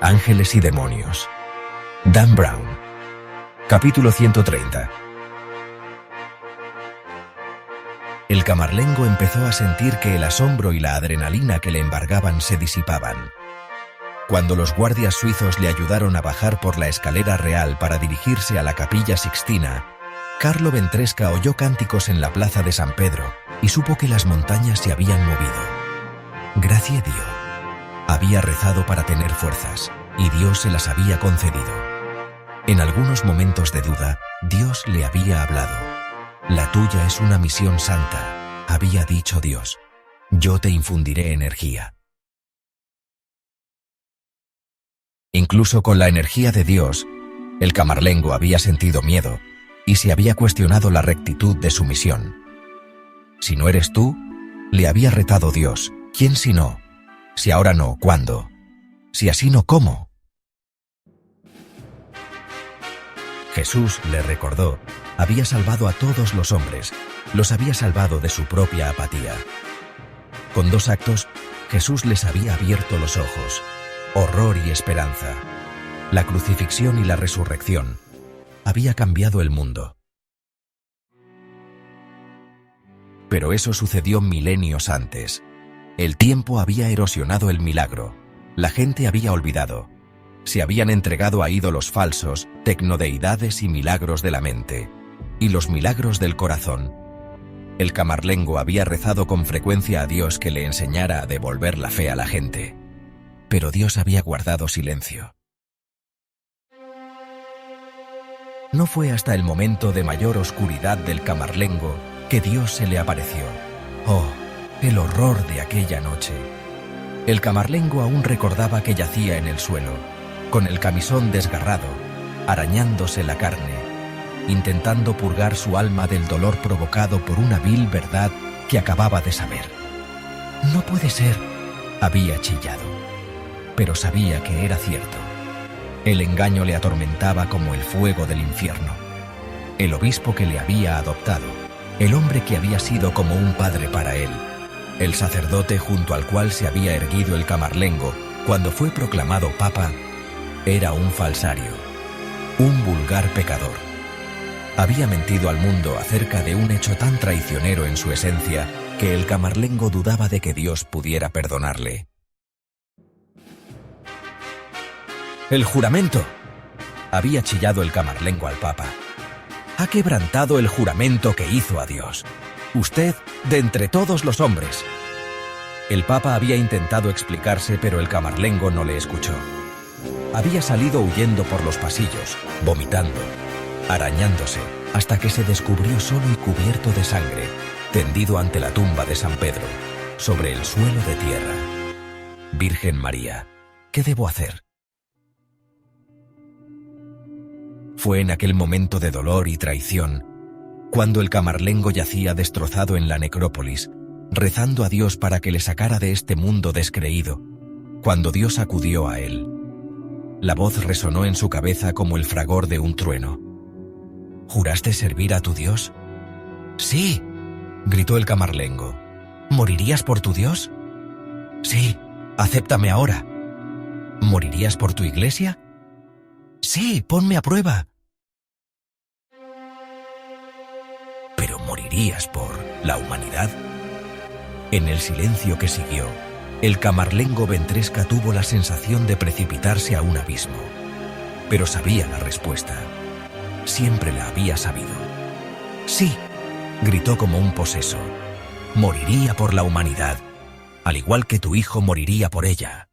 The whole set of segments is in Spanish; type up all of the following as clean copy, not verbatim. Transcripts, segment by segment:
Ángeles y demonios. Dan Brown. Capítulo 130. El camarlengo empezó a sentir que el asombro y la adrenalina que le embargaban se disipaban. Cuando los guardias suizos le ayudaron a bajar por la escalera real para dirigirse a la Capilla Sixtina, Carlo Ventresca oyó cánticos en la plaza de San Pedro y supo que las montañas se habían movido. Grazie Dio. Había rezado para tener fuerzas, y Dios se las había concedido. En algunos momentos de duda, Dios le había hablado. La tuya es una misión santa, había dicho Dios. Yo te infundiré energía. Incluso con la energía de Dios, el camarlengo había sentido miedo y se había cuestionado la rectitud de su misión. Si no eres tú, le había retado Dios. ¿Quién si no? Si ahora no, ¿cuándo? Si así no, ¿cómo? Jesús, le recordó, había salvado a todos los hombres, los había salvado de su propia apatía. Con 2 actos, Jesús les había abierto los ojos, horror y esperanza. La crucifixión y la resurrección había cambiado el mundo. Pero eso sucedió milenios antes. El tiempo había erosionado el milagro, la gente había olvidado, se habían entregado a ídolos falsos, tecnodeidades y milagros de la mente, y los milagros del corazón. El camarlengo había rezado con frecuencia a Dios que le enseñara a devolver la fe a la gente, pero Dios había guardado silencio. No fue hasta el momento de mayor oscuridad del camarlengo que Dios se le apareció. ¡Oh! El horror de aquella noche. El camarlengo aún recordaba que yacía en el suelo, con el camisón desgarrado, arañándose la carne, intentando purgar su alma del dolor provocado por una vil verdad que acababa de saber. «No puede ser», había chillado, pero sabía que era cierto. El engaño le atormentaba como el fuego del infierno. El obispo que le había adoptado, el hombre que había sido como un padre para él, el sacerdote junto al cual se había erguido el camarlengo cuando fue proclamado papa, era un falsario, un vulgar pecador. Había mentido al mundo acerca de un hecho tan traicionero en su esencia que el camarlengo dudaba de que Dios pudiera perdonarle. «¡El juramento!», había chillado el camarlengo al papa. «Ha quebrantado el juramento que hizo a Dios. Usted, de entre todos los hombres». El papa había intentado explicarse, pero el camarlengo no le escuchó. Había salido huyendo por los pasillos, vomitando, arañándose, hasta que se descubrió solo y cubierto de sangre, tendido ante la tumba de San Pedro, sobre el suelo de tierra. «Virgen María, ¿qué debo hacer?». Fue en aquel momento de dolor y traición, cuando el camarlengo yacía destrozado en la necrópolis, rezando a Dios para que le sacara de este mundo descreído, cuando Dios acudió a él. La voz resonó en su cabeza como el fragor de un trueno. «¿Juraste servir a tu Dios?». «Sí», gritó el camarlengo. «¿Morirías por tu Dios?». «Sí, acéptame ahora». «¿Morirías por tu iglesia?». «Sí, ponme a prueba». «¿Pero morirías por la humanidad?». En el silencio que siguió, el camarlengo Ventresca tuvo la sensación de precipitarse a un abismo. Pero sabía la respuesta. Siempre la había sabido. «Sí», gritó como un poseso. «Moriría por la humanidad, al igual que tu hijo moriría por ella».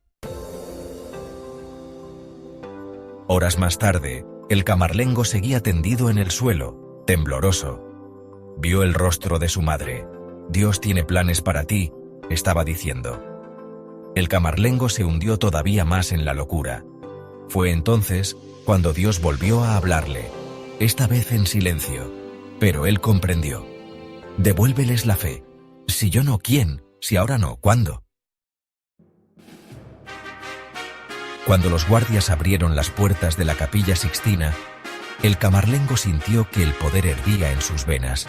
Horas más tarde, el camarlengo seguía tendido en el suelo, tembloroso. Vio el rostro de su madre. «Dios tiene planes para ti», estaba diciendo. El camarlengo se hundió todavía más en la locura. Fue entonces cuando Dios volvió a hablarle, esta vez en silencio, pero él comprendió. «Devuélveles la fe. Si yo no, ¿quién? Si ahora no, ¿cuándo?». Cuando los guardias abrieron las puertas de la Capilla Sixtina, el camarlengo sintió que el poder hervía en sus venas,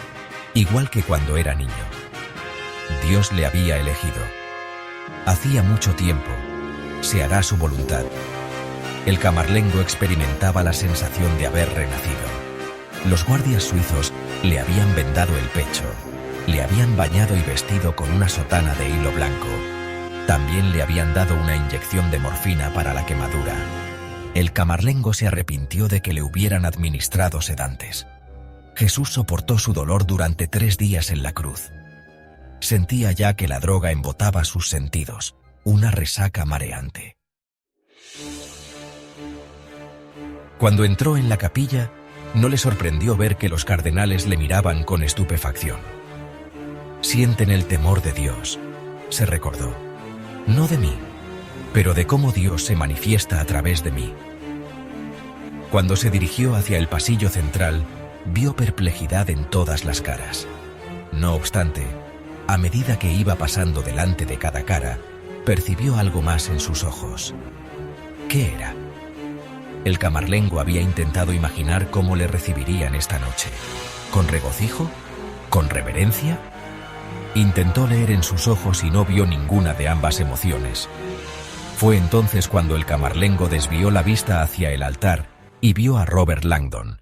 igual que cuando era niño. Dios le había elegido. Hacía mucho tiempo. Se hará su voluntad. El camarlengo experimentaba la sensación de haber renacido. Los guardias suizos le habían vendado el pecho, le habían bañado y vestido con una sotana de hilo blanco. También le habían dado una inyección de morfina para la quemadura. El camarlengo se arrepintió de que le hubieran administrado sedantes. Jesús soportó su dolor durante 3 días en la cruz. Sentía ya que la droga embotaba sus sentidos, una resaca mareante. Cuando entró en la capilla, no le sorprendió ver que los cardenales le miraban con estupefacción. «Sienten el temor de Dios», se recordó. «No de mí, pero de cómo Dios se manifiesta a través de mí». Cuando se dirigió hacia el pasillo central, vio perplejidad en todas las caras. No obstante, a medida que iba pasando delante de cada cara, percibió algo más en sus ojos. ¿Qué era? El camarlengo había intentado imaginar cómo le recibirían esta noche. ¿Con regocijo? ¿Con reverencia? Intentó leer en sus ojos y no vio ninguna de ambas emociones. Fue entonces cuando el camarlengo desvió la vista hacia el altar y vio a Robert Langdon.